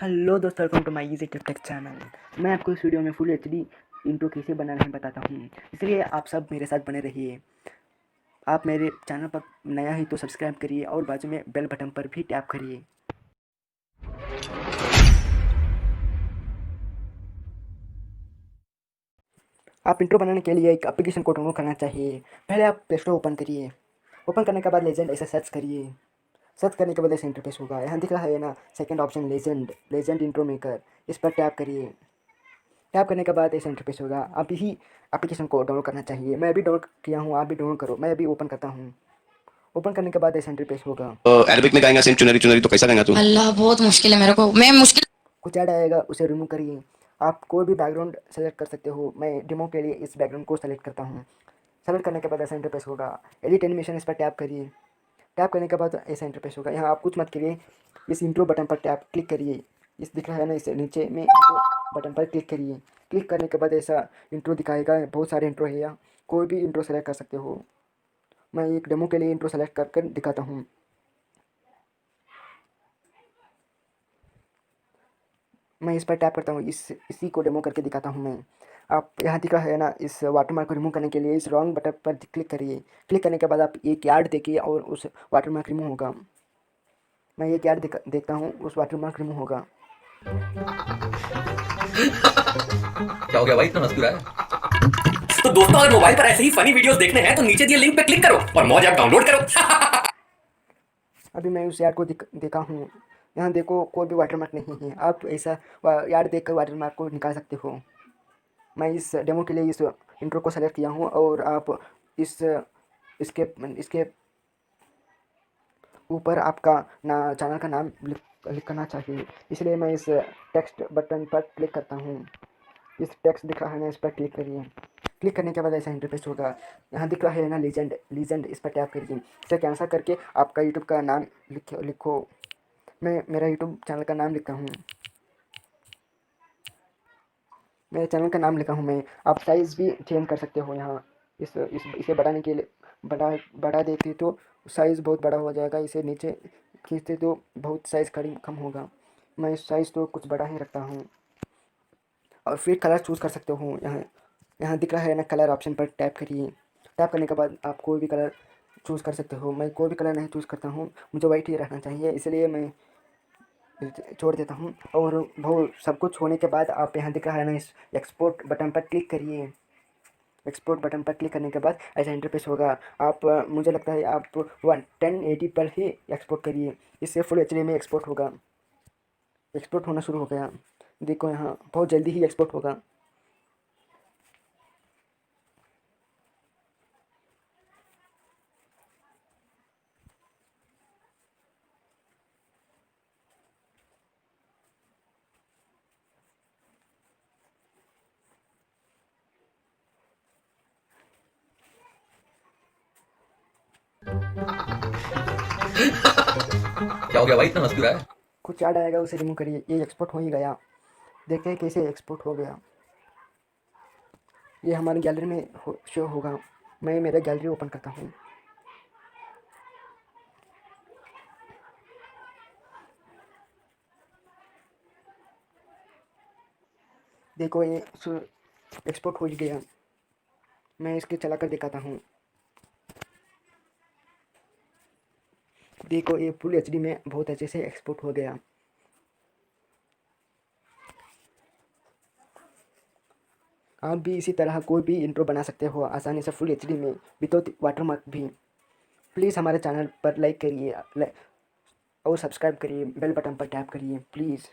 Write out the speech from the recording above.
Hello दोस्तों, welcome to my easy tip tech channel. मैं आपको इस वीडियो में फुल एचडी इंट्रो कैसे बनाना है बताता हूँ, इसलिए आप सब मेरे साथ बने रहिए। आप मेरे चैनल पर नया ही तो सब्सक्राइब करिए और बाजू में बेल बटन पर भी टैप करिए। आप इंट्रो बनाने के लिए एक एप्लीकेशन को डाउनलोड करना चाहिए। पहले आप प्ले स्टोर ओपन करिए। ओपन करने के बाद लेजेंड ऐसा सर्च करिए। सर्च करने के बाद ऐसा इंटरफेस होगा। यहाँ दिख रहा है ना, second option legend intro maker, इस पर टैप करिए। टैप करने के बाद ऐसा इंटरफेस होगा। आप ही एप्लीकेशन को डाउनलोड करना चाहिए। मैं अभी डाउनलोड किया हूँ, आप भी डाउनलोड करो। मैं अभी ओपन करता हूँ। ओपन करने के बाद ऐसा इंटरफेस होगा। अरबिक में गाएगा सेम चुनरी चुनरी तो कैसा गाएगा तू। अल्लाह बहुत मुश्किल है मेरे को। मैं मुश्किल कुछ ऐड आएगा, उसे रिमूव करिए। आप कोई भी बैकग्राउंड सेलेक्ट कर सकते हो। मैं डेमो के लिए इस बैकग्राउंड को सेलेक्ट करता हूँ। सेलेक्ट करने के बाद ऐसा इंटरफेस होगा। एडिट एनिमेशन, इस पर टैप करिए। टैप करने के बाद ऐसा इंटरफेस होगा। यहाँ आप कुछ मत करिए, इस इंट्रो बटन पर टैप क्लिक करिए। इस दिख रहा है ना, इस नीचे में इंट्रो बटन पर क्लिक करिए। क्लिक करने के बाद ऐसा इंट्रो दिखाएगा। बहुत सारे इंट्रो है, यहाँ कोई भी इंट्रो सेलेक्ट कर सकते हो। मैं एक डेमो के लिए इंट्रो सेलेक्ट कर दिखाता हूँ। मैं इस पर टैप करता हूँ, इसी को डेमो करके दिखाता हूँ मैं। आप यहाँ दिख रहा है ना, इस वाटरमार्क को रिमूव करने के लिए इस रॉन्ग बटन पर क्लिक करिए। क्लिक करने के बाद आप एक यार्ड देखिए और उस वाटरमार्क रिमूव होगा। मैं एक यार्ड देखता हूँ, उस वाटरमार्क रिमूव होगा। क्या हो गया भाई, इतना हंस क्यों रहा है? तो दोस्तों, अगर मोबाइल पर ऐसे ही फनी वीडियोस देखने हैं तो नीचे दिए लिंक पे क्लिक करो और मौज ऐप डाउनलोड करो। अभी मैं उस यार्ड को देखा हूँ। यहाँ देखो, कोई भी वाटरमार्क नहीं है। आप ऐसा यार्ड देखकर वाटरमार्क को निकाल सकते हो। मैं इस डेमो के लिए इस इंट्रो को सेलेक्ट किया हूँ और आप इसके इसके ऊपर आपका चैनल का नाम लिख करना चाहिए। इसलिए मैं इस टेक्स्ट बटन पर क्लिक करता हूँ। इस टेक्स्ट दिख रहा है ना, इस पर क्लिक करिए। क्लिक करने के बाद ऐसा इंटरफेस होगा। यहाँ दिख रहा है ना, लीजेंड, इस पर टैप करिए। इसे कैंसिल करके आपका यूट्यूब का नाम लिखो। मैं मेरा यूट्यूब चैनल का नाम लिखता हूँ। मेरे चैनल का नाम लिखा हूँ मैं। आप साइज़ भी चेंज कर सकते हो। यहाँ इसे बढ़ाने के लिए बढ़ा देते तो साइज़ बहुत बड़ा हो जाएगा। इसे नीचे खींचते तो बहुत साइज़ कम होगा। मैं साइज़ तो कुछ बड़ा ही रखता हूँ। और फिर कलर चूज़ कर सकते हो। यहाँ दिख रहा है ना, कलर ऑप्शन पर टैप करिए। टैप करने के बाद आप कोई भी कलर चूज़ कर सकते हो। मैं कोई भी कलर नहीं चूज़ करता हूँ, मुझे वाइट ही रहना चाहिए, इसलिए मैं छोड़ देता हूँ। और वो सब कुछ होने के बाद आप यहाँ दिख रहा है ना, इस एक्सपोर्ट बटन पर क्लिक करिए। एक्सपोर्ट बटन पर क्लिक करने के बाद ऐसा इंटरफेस होगा। आप मुझे लगता है आप 1080 पर ही एक्सपोर्ट करिए, इससे फुल एचडी में एक्सपोर्ट होगा। एक्सपोर्ट होना शुरू हो गया। देखो, यहाँ बहुत जल्दी ही एक्सपोर्ट होगा। क्या हो गया भाई, इतना हंस क्यों रहा है? कुछ ऐड आएगा, उसे रिमूव करिए। ये एक्सपोर्ट हो ही गया। देखते हैं कैसे एक्सपोर्ट हो गया। ये हमारी गैलरी में शो होगा। मैं मेरा गैलरी ओपन करता हूँ। देखो, ये एक्सपोर्ट हो ही गया। मैं इसके चला कर दिखाता हूँ। देखो, ये फुल एचडी में बहुत अच्छे से एक्सपोर्ट हो गया। आप भी इसी तरह कोई भी इंट्रो बना सकते हो आसानी से, फुल एचडी में, विदाउट वाटरमार्क भी। प्लीज़ हमारे चैनल पर लाइक करिए और सब्सक्राइब करिए, बेल बटन पर टैप करिए प्लीज़।